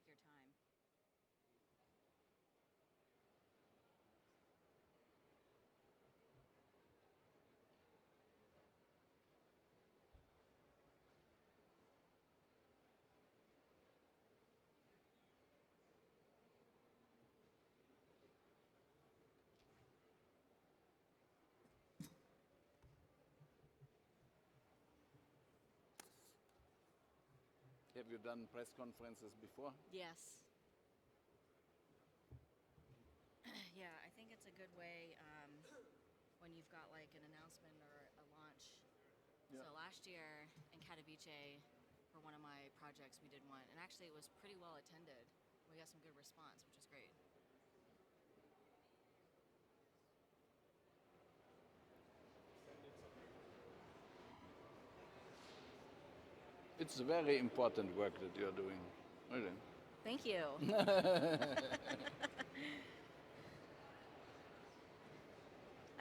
take your time. Have you done press conferences before? Yes. Yeah, I think it's a good way when you've got like an announcement or a launch. Yeah. So last year in Katowice, for one of my projects, we did one, and actually it was pretty well attended. We got some good response, which was great. It's very important work that you're doing, really. Thank you.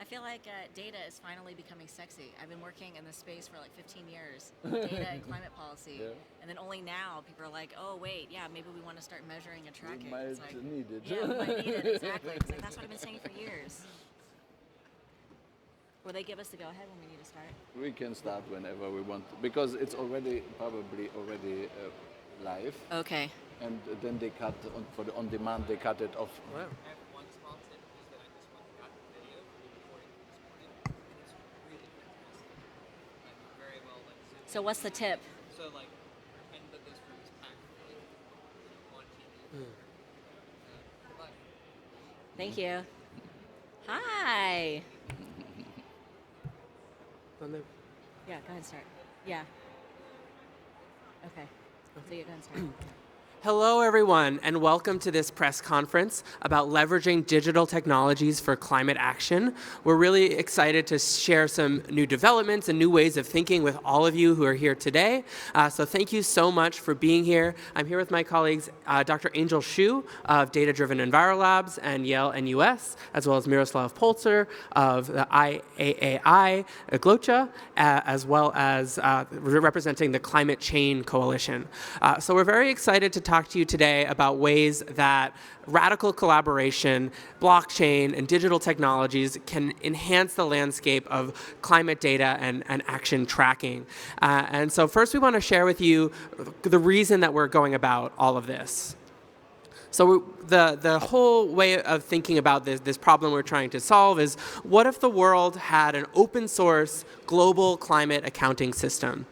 I feel like data is finally becoming sexy. I've been working in this space for like 15 years, data and climate policy. Yeah. And then only now people are like, oh, wait, yeah, maybe we want to start measuring and tracking. We might It's like, need it. Yeah, we might need it, exactly. It's like, that's what I've been saying for years. Will they give us the go-ahead when we need to start? We can start whenever we want, because it's probably already live. Okay. And then they cut, for the on-demand, they cut it off. Wow. I have one small tip is that I just went and got the video from the recording this morning, and it's really fantastic. Like very well like. So what's the tip? So like pretend that this room is packed with on TV. Goodbye. Thank you. Hi. Yeah, go ahead and start. Yeah. Okay. So you go ahead and start. Hello, everyone, and welcome to this press conference about leveraging digital technologies for climate action. We're really excited to share some new developments and new ways of thinking with all of you who are here today. So thank you so much for being here. I'm here with my colleagues, Dr. Angel Shu of Data Driven Envirolabs and Yale NUS, as well as Miroslav Polcer of the IAAI GLOCHA, as well as representing the Climate Chain Coalition. So we're very excited to talk to you today about ways that radical collaboration, blockchain, and digital technologies can enhance the landscape of climate data and action tracking. And so first we want to share with you the reason that we're going about all of this. So the whole way of thinking about this problem we're trying to solve is, what if the world had an open source global climate accounting system?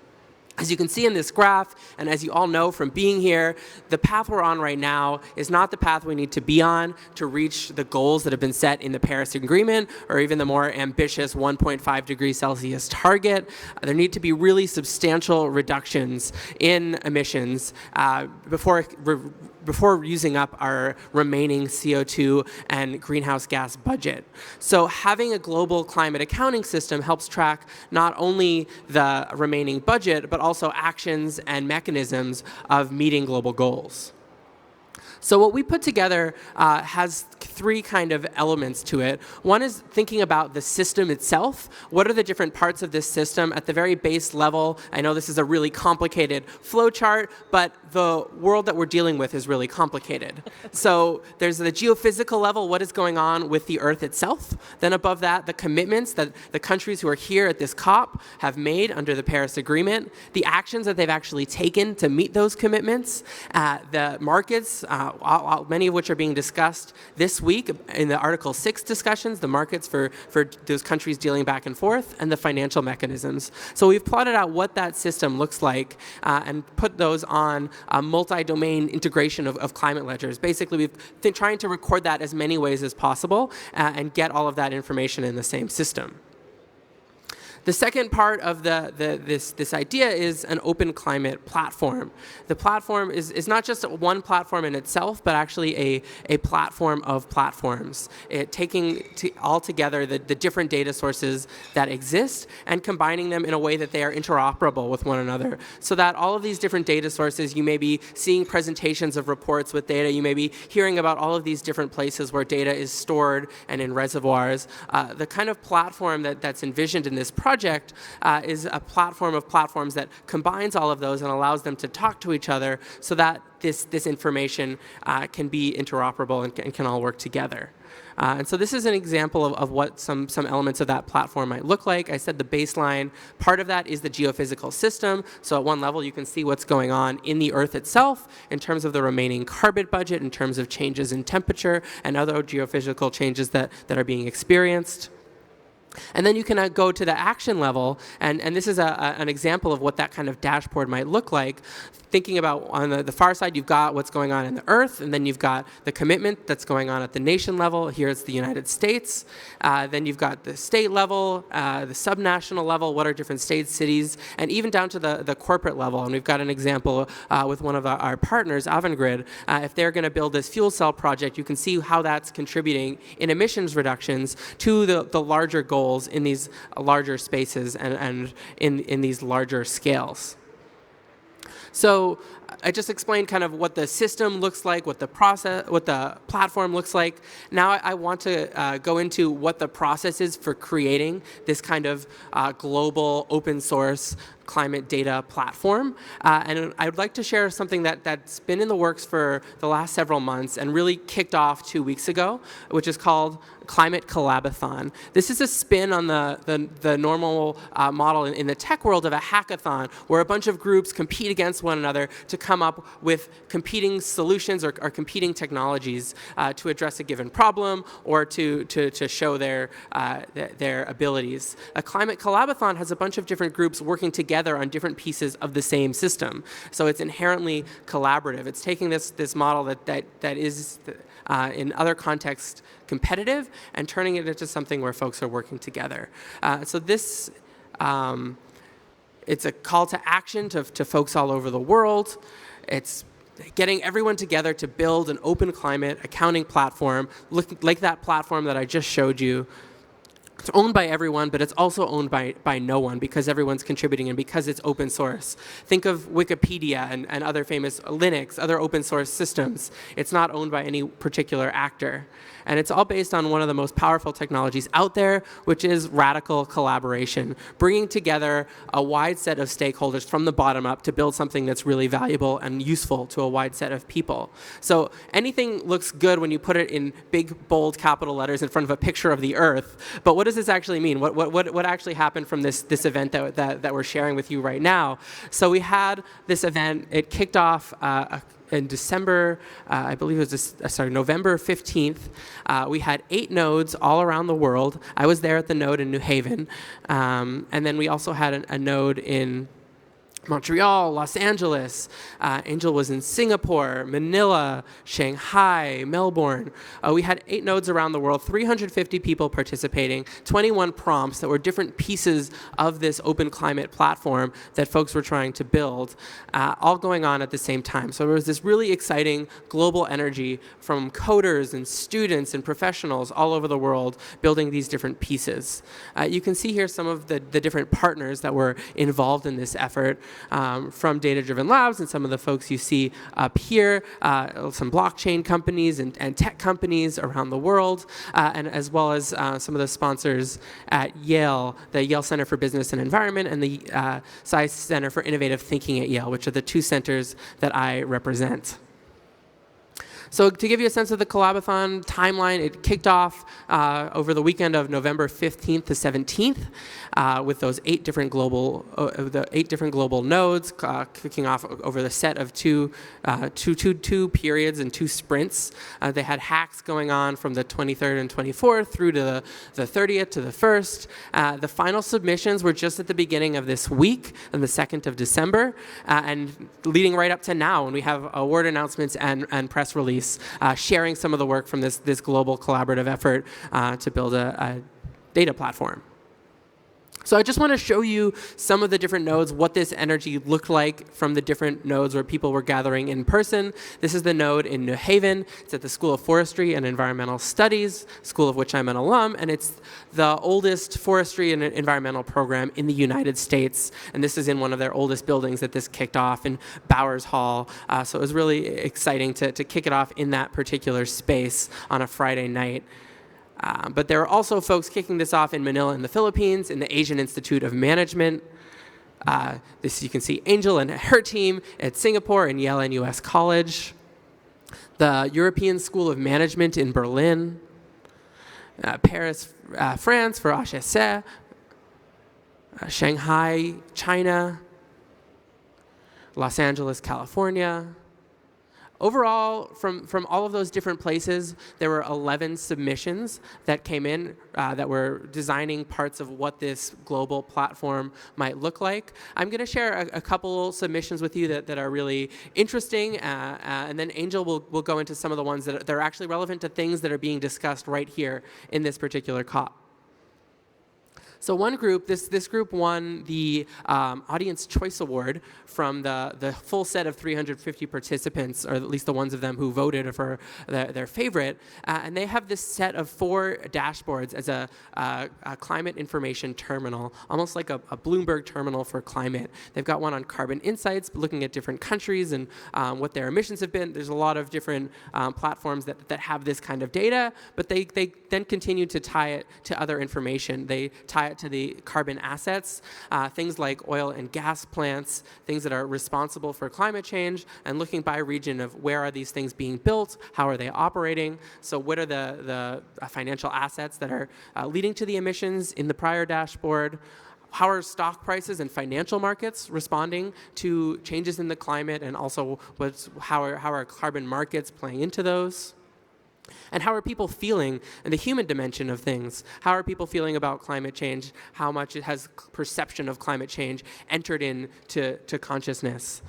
As you can see in this graph, and as you all know from being here, the path we're on right now is not the path we need to be on to reach the goals that have been set in the Paris Agreement, or even the more ambitious 1.5 degrees Celsius target. There need to be really substantial reductions in emissions before using up our remaining CO2 and greenhouse gas budget. So having a global climate accounting system helps track not only the remaining budget, but also actions and mechanisms of meeting global goals. So what we put together has three kind of elements to it. One is thinking about the system itself. What are the different parts of this system at the very base level? I know this is a really complicated flow chart, but the world that we're dealing with is really complicated. So there's the geophysical level, what is going on with the Earth itself. Then above that, the commitments that the countries who are here at this COP have made under the Paris Agreement, the actions that they've actually taken to meet those commitments, the markets, many of which are being discussed this week in the Article 6 discussions, the markets for those countries dealing back and forth, and the financial mechanisms. So we've plotted out what that system looks like and put those on a multi-domain integration of climate ledgers. Basically, we've been trying to record that as many ways as possible and get all of that information in the same system. The second part of this idea is an open climate platform. The platform is not just one platform in itself, but actually a platform of platforms. Taking all together the different data sources that exist and combining them in a way that they are interoperable with one another. So that all of these different data sources, you may be seeing presentations of reports with data, you may be hearing about all of these different places where data is stored and in reservoirs. The kind of platform that's envisioned in this project project is a platform of platforms that combines all of those and allows them to talk to each other so that this information can be interoperable and can all work together. And so this is an example of what some elements of that platform might look like. I said the baseline part of that is the geophysical system. So at one level, you can see what's going on in the Earth itself in terms of the remaining carbon budget, in terms of changes in temperature and other geophysical changes that are being experienced. And then you can go to the action level, and this is an example of what that kind of dashboard might look like. Thinking about on the far side, you've got what's going on in the Earth, and then you've got the commitment that's going on at the nation level. Here it's the United States. Then you've got the state level, the subnational level, what are different states, cities, and even down to the corporate level. And we've got an example with one of our partners, Avangrid. If they're going to build this fuel cell project, you can see how that's contributing in emissions reductions to the larger goals in these larger spaces and in these larger scales. So I just explained kind of what the system looks like, what the platform looks like. Now I want to go into what the process is for creating this kind of global open source climate data platform. And I would like to share something that's been in the works for the last several months and really kicked off 2 weeks ago, which is called Climate Collabathon. This is a spin on the normal model in the tech world of a hackathon, where a bunch of groups compete against one another to come up with competing solutions or competing technologies to address a given problem or to show their abilities. A Climate Collabathon has a bunch of different groups working together on different pieces of the same system. So it's inherently collaborative. It's taking this model that is in other contexts competitive and turning it into something where folks are working together. So this it's a call to action to folks all over the world. It's getting everyone together to build an open climate accounting platform, like that platform that I just showed you. It's owned by everyone, but it's also owned by no one because everyone's contributing and because it's open source. Think of Wikipedia and other famous Linux, other open source systems. It's not owned by any particular actor. And it's all based on one of the most powerful technologies out there, which is radical collaboration, bringing together a wide set of stakeholders from the bottom up to build something that's really valuable and useful to a wide set of people. So anything looks good when you put it in big, bold capital letters in front of a picture of the Earth. But what does this actually mean? What actually happened from this event that we're sharing with you right now? So we had this event. It kicked off in December, I believe it was November 15th. We had 8 nodes all around the world. I was there at the node in New Haven. And then we also had a node in Montreal, Los Angeles. Angel was in Singapore, Manila, Shanghai, Melbourne. We had 8 nodes around the world, 350 people participating, 21 prompts that were different pieces of this open climate platform that folks were trying to build, all going on at the same time. So there was this really exciting global energy from coders and students and professionals all over the world building these different pieces. You can see here some of the different partners that were involved in this effort. From data-driven labs and some of the folks you see up here, some blockchain companies and tech companies around the world, and as well as some of the sponsors at Yale, the Yale Center for Business and Environment and the SCI Center for Innovative Thinking at Yale, which are the 2 centers that I represent. So to give you a sense of the Collabathon timeline, it kicked off over the weekend of November 15th to 17th with those 8 different global nodes kicking off over the set of two periods and 2 sprints. They had hacks going on from the 23rd and 24th through to the 30th to the 1st. The final submissions were just at the beginning of this week, on the 2nd of December, and leading right up to now when we have award announcements and press release sharing some of the work from this global collaborative effort to build a data platform. So I just want to show you some of the different nodes, what this energy looked like from the different nodes where people were gathering in person. This is the node in New Haven. It's at the School of Forestry and Environmental Studies, school of which I'm an alum, and it's the oldest forestry and environmental program in the United States. And this is in one of their oldest buildings that this kicked off in Bowers Hall. So it was really exciting to kick it off in that particular space on a Friday night. But there are also folks kicking this off in Manila in the Philippines, in the Asian Institute of Management. This you can see Angel and her team at Singapore and Yale and US College. The European School of Management in Berlin. Paris, France for HEC. Shanghai, China. Los Angeles, California. Overall, from all of those different places, there were 11 submissions that came in that were designing parts of what this global platform might look like. I'm going to share a couple submissions with you that are really interesting, and then Angel will go into some of the ones that are actually relevant to things that are being discussed right here in this particular COP. So one group, this group won the Audience Choice Award from the full set of 350 participants, or at least the ones of them who voted for their favorite. And they have this set of 4 dashboards as a climate information terminal, almost like a Bloomberg terminal for climate. They've got one on carbon insights, looking at different countries and what their emissions have been. There's a lot of different platforms that have this kind of data, but they then continue to tie it to other information. They tie it to the carbon assets, things like oil and gas plants, things that are responsible for climate change, and looking by region of where are these things being built, how are they operating, so what are the financial assets that are leading to the emissions in the prior dashboard, how are stock prices and financial markets responding to changes in the climate, and also how are carbon markets playing into those. And how are people feeling in the human dimension of things? How are people feeling about climate change? How much it has perception of climate change entered into consciousness?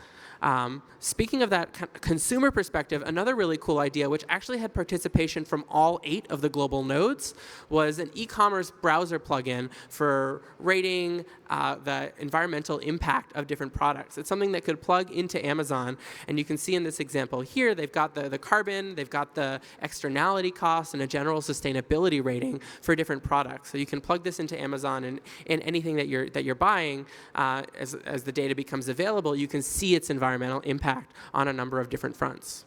Speaking of that consumer perspective, another really cool idea, which actually had participation from all 8 of the global nodes, was an e-commerce browser plugin for rating the environmental impact of different products. It's something that could plug into Amazon, and you can see in this example here, they've got the carbon, they've got the externality costs, and a general sustainability rating for different products. So you can plug this into Amazon, and in anything that you're buying, as the data becomes available, you can see its environmental impact on a number of different fronts.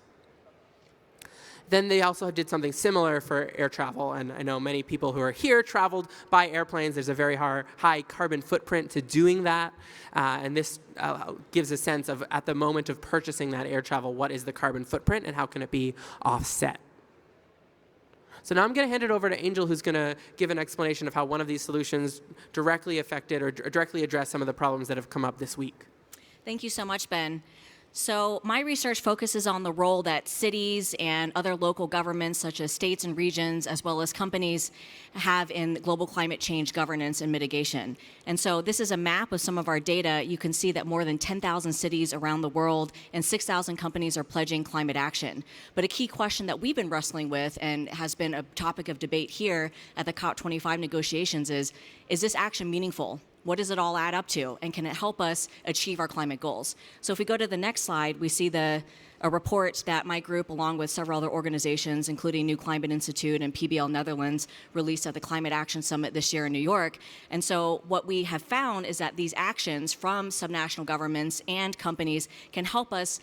Then they also did something similar for air travel, and I know many people who are here traveled by airplanes. There's a very high carbon footprint to doing that, and this gives a sense of, at the moment of purchasing that air travel, what is the carbon footprint and how can it be offset. So now I'm going to hand it over to Angel, who's going to give an explanation of how one of these solutions directly affected or directly addressed some of the problems that have come up this week. Thank you so much, Ben. So my research focuses on the role that cities and other local governments, such as states and regions, as well as companies, have in global climate change governance and mitigation. And so this is a map of some of our data. You can see that more than 10,000 cities around the world and 6,000 companies are pledging climate action. But a key question that we've been wrestling with and has been a topic of debate here at the COP25 negotiations is this action meaningful? What does it all add up to? And can it help us achieve our climate goals? So if we go to the next slide, we see a report that my group, along with several other organizations, including New Climate Institute and PBL Netherlands, released at the Climate Action Summit this year in New York. And so what we have found is that these actions from subnational governments and companies can help us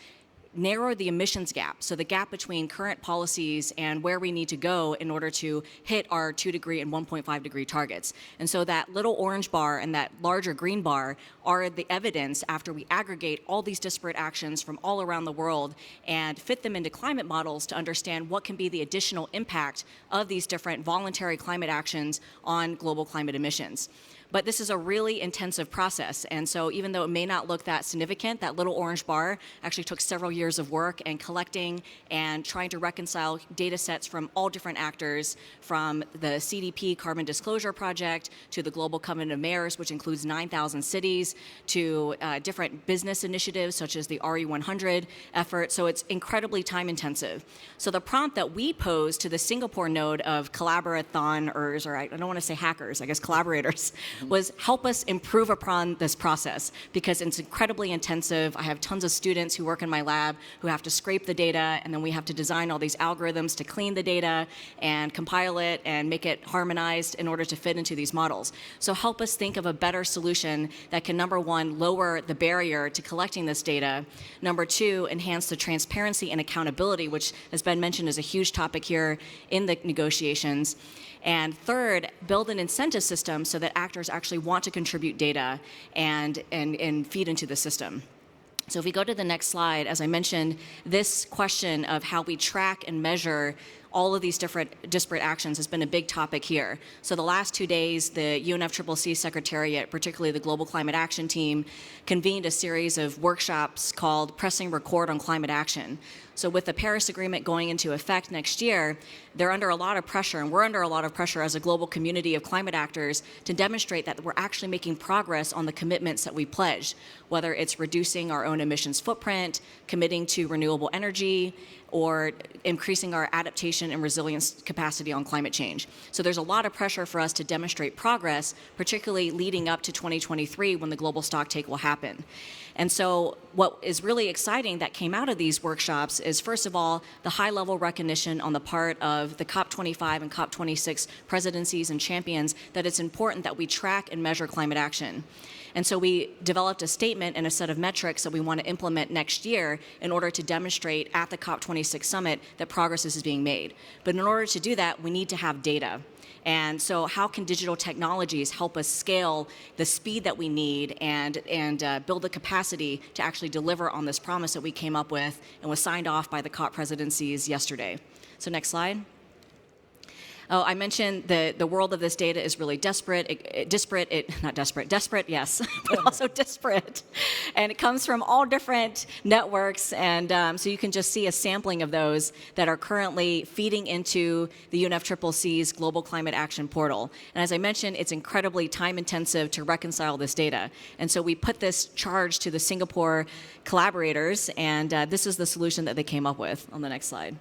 narrow the emissions gap, so the gap between current policies and where we need to go in order to hit our 2-degree and 1.5-degree targets. And so that little orange bar and that larger green bar are the evidence after we aggregate all these disparate actions from all around the world and fit them into climate models to understand what can be the additional impact of these different voluntary climate actions on global climate emissions. But this is a really intensive process, and so even though it may not look that significant, that little orange bar actually took several years of work and collecting and trying to reconcile data sets from all different actors, from the CDP Carbon Disclosure Project to the Global Covenant of Mayors, which includes 9,000 cities, to different business initiatives such as the RE100 effort, so it's incredibly time intensive. So the prompt that we posed to the Singapore node of collaborathoners, or I don't want to say hackers, I guess collaborators, was help us improve upon this process because it's incredibly intensive. I have tons of students who work in my lab who have to scrape the data, and then we have to design all these algorithms to clean the data and compile it and make it harmonized in order to fit into these models. So help us think of a better solution that can, number one, lower the barrier to collecting this data. Number two, enhance the transparency and accountability, which has been mentioned as a huge topic here in the negotiations. And third, build an incentive system so that actors actually want to contribute data and feed into the system. So if we go to the next slide, as I mentioned, this question of how we track and measure all of these different disparate actions has been a big topic here. So the last 2 days, the UNFCCC Secretariat, particularly the Global Climate Action Team, convened a series of workshops called Pressing Record on Climate Action. So with the Paris Agreement going into effect next year, they're under a lot of pressure, and we're under a lot of pressure as a global community of climate actors to demonstrate that we're actually making progress on the commitments that we pledged, whether it's reducing our own emissions footprint, committing to renewable energy, or increasing our adaptation and resilience capacity on climate change. So there's a lot of pressure for us to demonstrate progress, particularly leading up to 2023 when the global stocktake will happen. And so what is really exciting that came out of these workshops is, first of all, the high-level recognition on the part of the COP25 and COP26 presidencies and champions that it's important that we track and measure climate action. And so we developed a statement and a set of metrics that we want to implement next year in order to demonstrate at the COP26 summit that progress is being made. But in order to do that, we need to have data. And so how can digital technologies help us scale the speed that we need and build the capacity to actually deliver on this promise that we came up with and was signed off by the COP presidencies yesterday? So next slide. Oh, I mentioned the world of this data is really desperate, desperate, yes, but also disparate. And it comes from all different networks, and so you can just see a sampling of those that are currently feeding into the UNFCCC's Global Climate Action Portal. And as I mentioned, it's incredibly time-intensive to reconcile this data. And so we put this charge to the Singapore collaborators, and this is the solution that they came up with on the next slide.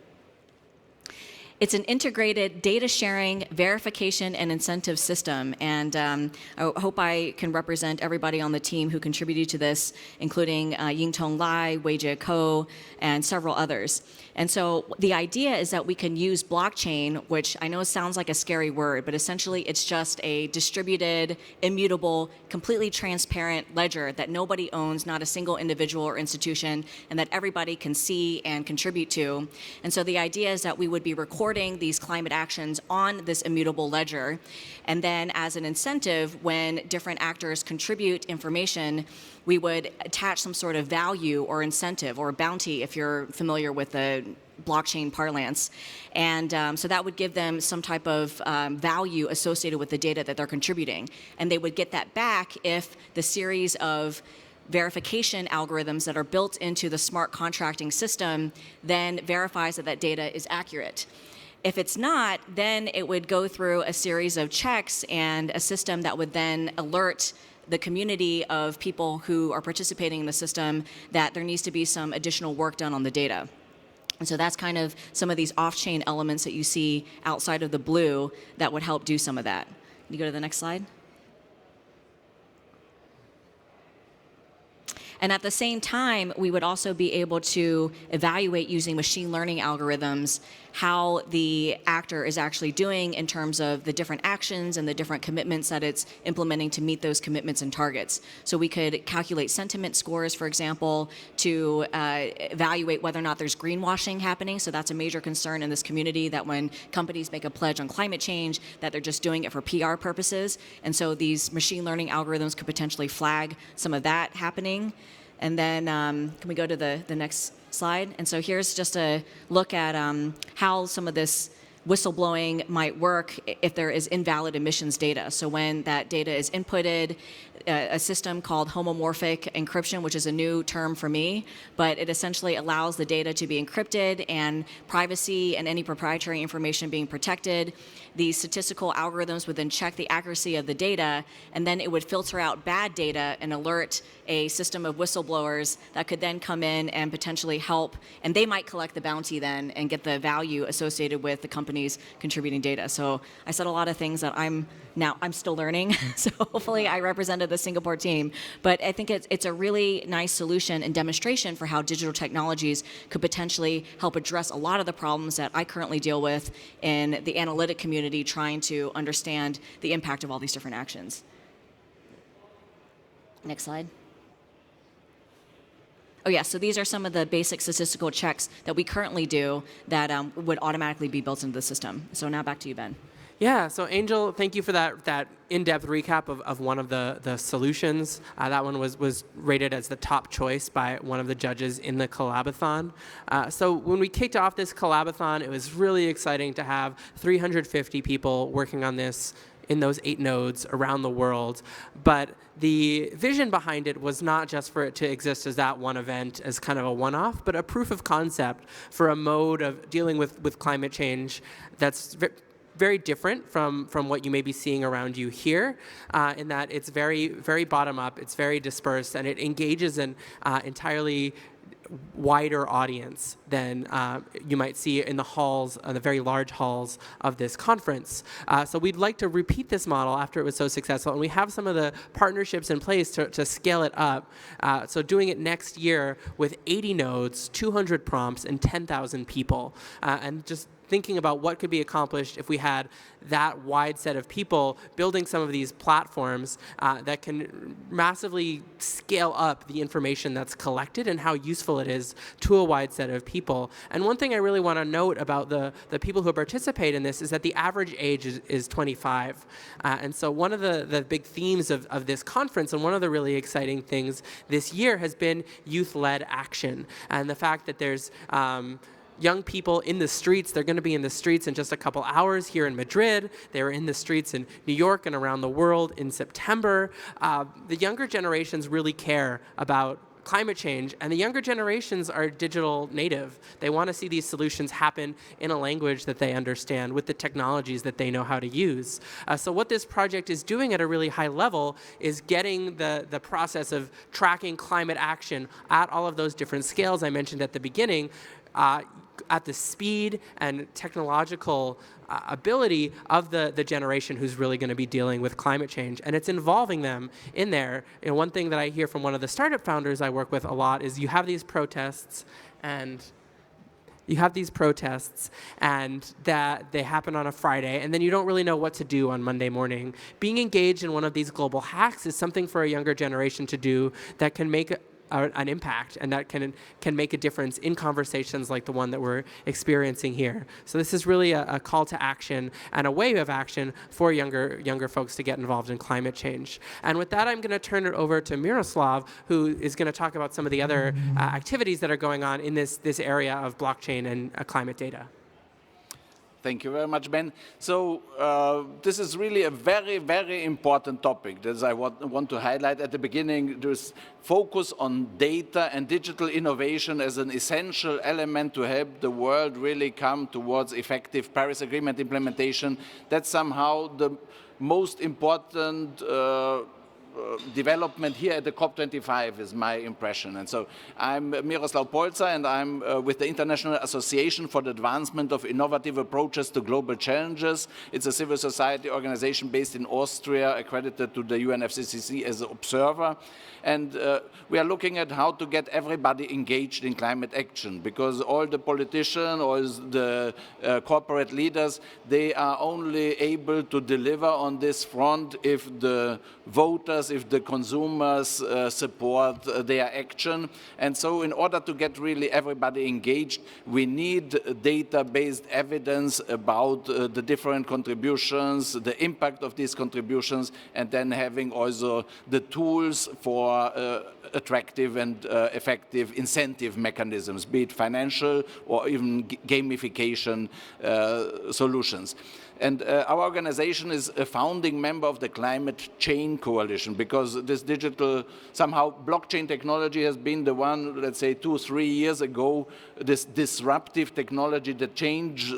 It's an integrated data sharing, verification, and incentive system. And I hope I can represent everybody on the team who contributed to this, including Yingtong Lai, Weijie Ko, and several others. And so the idea is that we can use blockchain, which I know sounds like a scary word, but essentially it's just a distributed, immutable, completely transparent ledger that nobody owns, not a single individual or institution, and that everybody can see and contribute to. And so the idea is that we would be recording these climate actions on this immutable ledger. And then as an incentive, when different actors contribute information, we would attach some sort of value or incentive or bounty, if you're familiar with the blockchain parlance. And so that would give them some type of value associated with the data that they're contributing. And they would get that back if the series of verification algorithms that are built into the smart contracting system then verifies that that data is accurate. If it's not, then it would go through a series of checks and a system that would then alert the community of people who are participating in the system that there needs to be some additional work done on the data. And so that's kind of some of these off-chain elements that you see outside of the blue that would help do some of that. Can you go to the next slide? And at the same time, we would also be able to evaluate using machine learning algorithms how the actor is actually doing in terms of the different actions and the different commitments that it's implementing to meet those commitments and targets. So we could calculate sentiment scores, for example, to evaluate whether or not there's greenwashing happening. So that's a major concern in this community, that when companies make a pledge on climate change, that they're just doing it for PR purposes. And so these machine learning algorithms could potentially flag some of that happening. And then can we go to the next slide? And so here's just a look at how some of this whistleblowing might work if there is invalid emissions data. So when that data is inputted, a system called Homomorphic Encryption, which is a new term for me, but it essentially allows the data to be encrypted and privacy and any proprietary information being protected. These statistical algorithms would then check the accuracy of the data, and then it would filter out bad data and alert a system of whistleblowers that could then come in and potentially help, and they might collect the bounty then and get the value associated with the companies contributing data. So I said a lot of things that I'm still learning, so hopefully I represented the Singapore team. But I think it's a really nice solution and demonstration for how digital technologies could potentially help address a lot of the problems that I currently deal with in the analytic community, trying to understand the impact of all these different actions. Next slide. Oh yeah, so these are some of the basic statistical checks that we currently do that would automatically be built into the system. So now back to you, Ben. Yeah, so Angel, thank you for that in-depth recap of one of the solutions. That one was rated as the top choice by one of the judges in the collabothon. So when we kicked off this collabothon, it was really exciting to have 350 people working on this in those 8 nodes around the world. But the vision behind it was not just for it to exist as that one event, as kind of a one-off, but a proof of concept for a mode of dealing with climate change that's very different from what you may be seeing around you here, in that it's very bottom up, it's very dispersed, and it engages an entirely wider audience than you might see in the halls, the very large halls of this conference. So we'd like to repeat this model after it was so successful, and we have some of the partnerships in place to scale it up. So doing it next year with 80 nodes, 200 prompts, and 10,000 people, and just thinking about what could be accomplished if we had that wide set of people building some of these platforms that can massively scale up the information that's collected and how useful it is to a wide set of people. And one thing I really want to note about the people who participate in this is that the average age is 25. And so one of the big themes of this conference, and one of the really exciting things this year, has been youth-led action. And the fact that there's young people in the streets. They're going to be in the streets in just a couple hours here in Madrid. They were in the streets in New York and around the world in September. The younger generations really care about climate change, and the younger generations are digital native. They want to see these solutions happen in a language that they understand with the technologies that they know how to use. So what this project is doing at a really high level is getting the process of tracking climate action at all of those different scales I mentioned at the beginning, at the speed and technological ability of the generation who's really going to be dealing with climate change. And it's involving them in there. You know, one thing that I hear from one of the startup founders I work with a lot is you have these protests and that they happen on a Friday, and then you don't really know what to do on Monday morning. Being engaged in one of these global hacks is something for a younger generation to do that can make an impact, and that can make a difference in conversations like the one that we're experiencing here. So this is really a call to action and a way of action for younger folks to get involved in climate change. And with that, I'm going to turn it over to Miroslav, who is going to talk about some of the other activities that are going on in this area of blockchain and climate data. Thank you very much, Ben. So this is really a very important topic that I want to highlight at the beginning. There's focus on data and digital innovation as an essential element to help the world really come towards effective Paris Agreement implementation. That's somehow the most important development here at the COP25 is my impression. And so I'm Miroslav Polza, and I'm with the International Association for the Advancement of Innovative Approaches to Global Challenges. It's a civil society organization based in Austria, accredited to the UNFCCC as an observer. And we are looking at how to get everybody engaged in climate action, because all the politicians or the corporate leaders, they are only able to deliver on this front if the voters, if the consumers support their action. And so in order to get really everybody engaged, we need data-based evidence about the different contributions, the impact of these contributions, and then having also the tools for attractive and effective incentive mechanisms, be it financial or even gamification solutions. And our organization is a founding member of the Climate Chain Coalition, because this digital, somehow blockchain technology has been the one, let's say 2-3 years ago, this disruptive technology that changed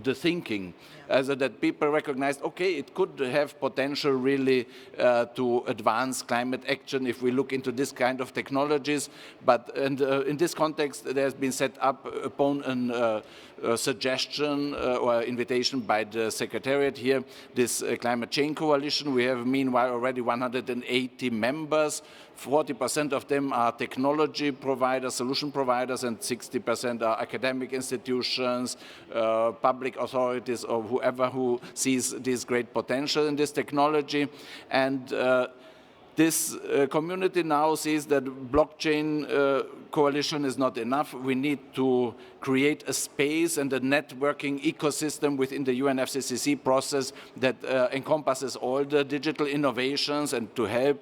the thinking. As that people recognized, okay, it could have potential really to advance climate action if we look into this kind of technologies. But in this context, there has been set up upon a suggestion or invitation by the Secretariat here, this Climate Chain Coalition. We have meanwhile already 180 members. 40% of them are technology providers, solution providers, and 60% are academic institutions, public authorities, or whoever who sees this great potential in this technology. And This community now sees that blockchain coalition is not enough. We need to create a space and a networking ecosystem within the UNFCCC process that encompasses all the digital innovations and to help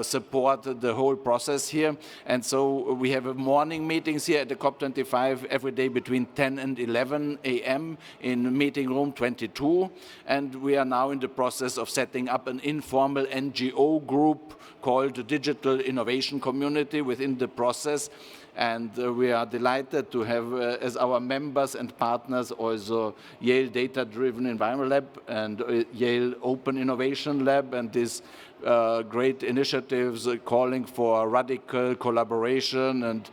support the whole process here. And so we have morning meetings here at the COP25 every day between 10 and 11 a.m. in meeting room 22. And we are now in the process of setting up an informal NGO group called the Digital Innovation Community within the process. And we are delighted to have as our members and partners also Yale Data Driven Environment Lab and Yale Open Innovation Lab, and these great initiatives calling for radical collaboration and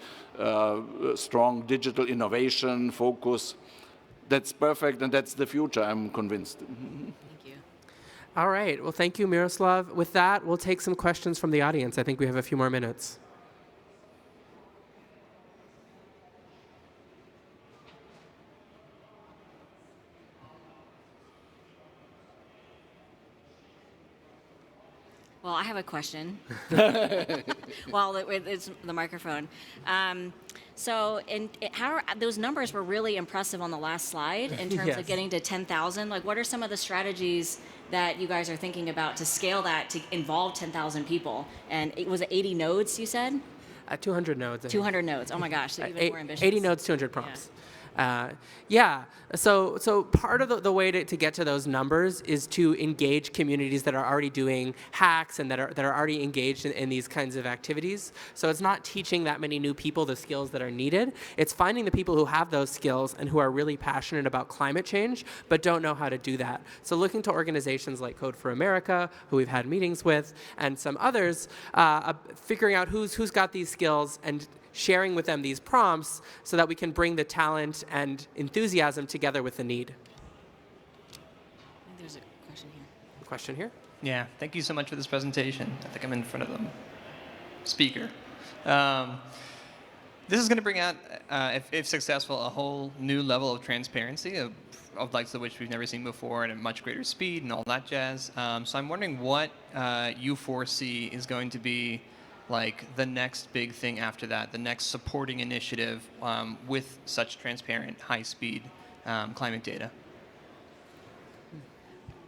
strong digital innovation focus. That's perfect, and that's the future, I'm convinced. Thank you. All right. Well, thank you, Miroslav. With that, we'll take some questions from the audience. I think we have a few more minutes. Well, I have a question. Well, it's the microphone. Those numbers were really impressive on the last slide in terms Yes. of getting to 10,000. Like, what are some of the strategies that you guys are thinking about to scale that to involve 10,000 people? And it was 80 nodes, you said? 200 nodes. I think. 200 nodes. Oh my gosh, so even more ambitious. 80 nodes, 200 prompts. Yeah. So part of the way to get to those numbers is to engage communities that are already doing hacks and that are already engaged in these kinds of activities. So it's not teaching that many new people the skills that are needed. It's finding the people who have those skills and who are really passionate about climate change but don't know how to do that. So looking to organizations like Code for America, who we've had meetings with, and some others, figuring out who's got these skills and sharing with them these prompts so that we can bring the talent and enthusiasm together with the need. There's a question here. Question here? Yeah, thank you so much for this presentation. I think I'm in front of the speaker. This is going to bring out, if successful, a whole new level of transparency of likes of which we've never seen before and at much greater speed and all that jazz. So I'm wondering what you foresee is going to be like the next big thing after that, the next supporting initiative with such transparent, high-speed climate data.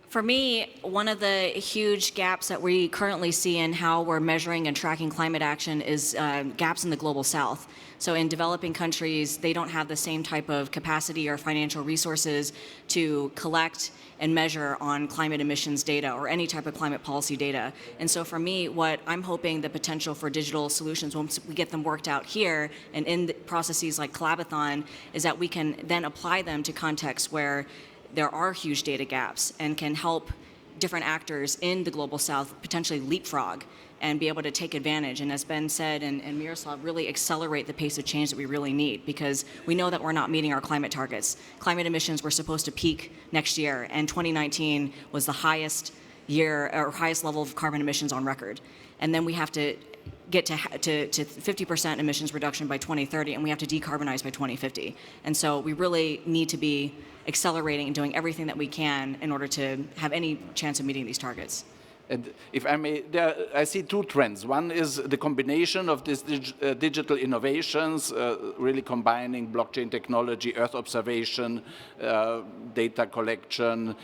For me, one of the huge gaps that we currently see in how we're measuring and tracking climate action is gaps in the global south. So in developing countries, they don't have the same type of capacity or financial resources to collect and measure on climate emissions data or any type of climate policy data. And so for me, what I'm hoping the potential for digital solutions, once we get them worked out here and in the processes like Collabothon, is that we can then apply them to contexts where there are huge data gaps and can help different actors in the global south potentially leapfrog and be able to take advantage. And as Ben said and Miroslav, really accelerate the pace of change that we really need, because we know that we're not meeting our climate targets. Climate emissions were supposed to peak next year, and 2019 was the highest year or highest level of carbon emissions on record. And then we have to get to 50% emissions reduction by 2030, and we have to decarbonize by 2050. And so we really need to be accelerating and doing everything that we can in order to have any chance of meeting these targets. And if I may, I see two trends. One is the combination of these digital innovations, really combining blockchain technology, Earth observation, data collection,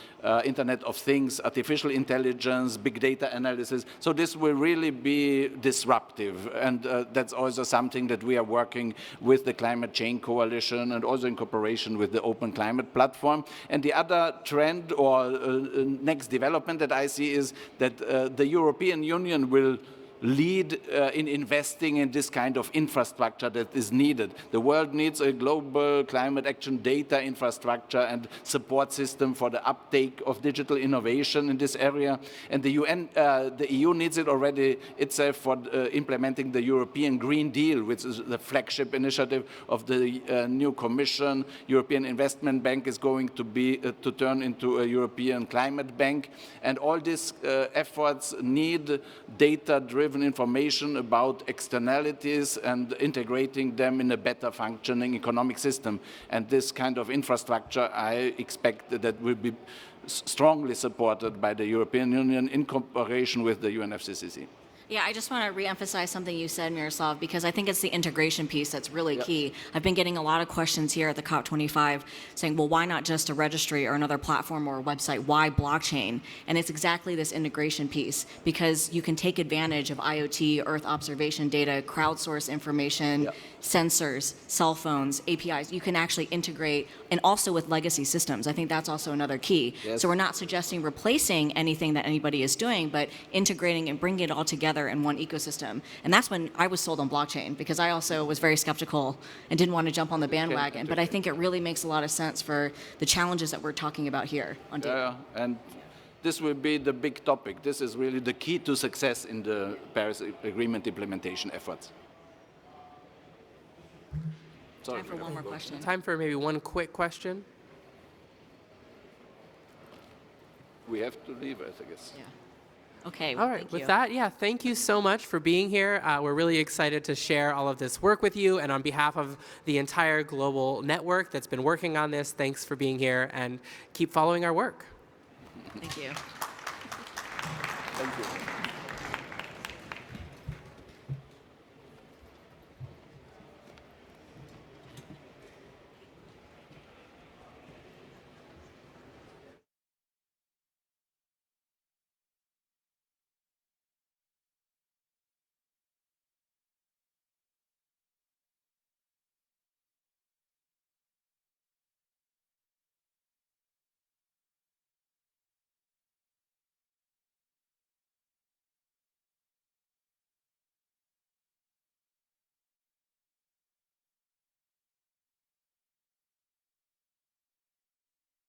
Internet of Things, artificial intelligence, big data analysis. So this will really be disruptive. And that's also something that we are working with the Climate Change Coalition and also in cooperation with the Open Climate Platform. And the other trend or next development that I see is that the European Union will lead in investing in this kind of infrastructure that is needed. The world needs a global climate action data infrastructure and support system for the uptake of digital innovation in this area. And the EU needs it already itself for implementing the European Green Deal, which is the flagship initiative of the new Commission. European Investment Bank is going to be to turn into a European climate bank. And all these efforts need data-driven information about externalities and integrating them in a better functioning economic system. And this kind of infrastructure, I expect that will be strongly supported by the European Union in cooperation with the UNFCCC. Yeah, I just want to reemphasize something you said, Miroslav, because I think it's the integration piece that's really key. I've been getting a lot of questions here at the COP25 saying, well, why not just a registry or another platform or a website? Why blockchain? And it's exactly this integration piece, because you can take advantage of IoT, Earth observation data, crowdsource information, sensors, cell phones, APIs. You can actually integrate, and also with legacy systems. I think that's also another key. Yes. So we're not suggesting replacing anything that anybody is doing, but integrating and bringing it all together in one ecosystem. And that's when I was sold on blockchain, because I also was very skeptical and didn't want to jump on the bandwagon. But I think it really makes a lot of sense for the challenges that we're talking about here on data. Yeah, and this will be the big topic. This is really the key to success in the Paris Agreement implementation efforts. Sorry. Time for one more question. Time for maybe one quick question. We have to leave it, I guess. Yeah. Okay. All right, thank with you. that, yeah, thank you so much for being here. We're really excited to share all of this work with you, and on behalf of the entire global network that's been working on this, thanks for being here, and keep following our work. Thank you. Thank you.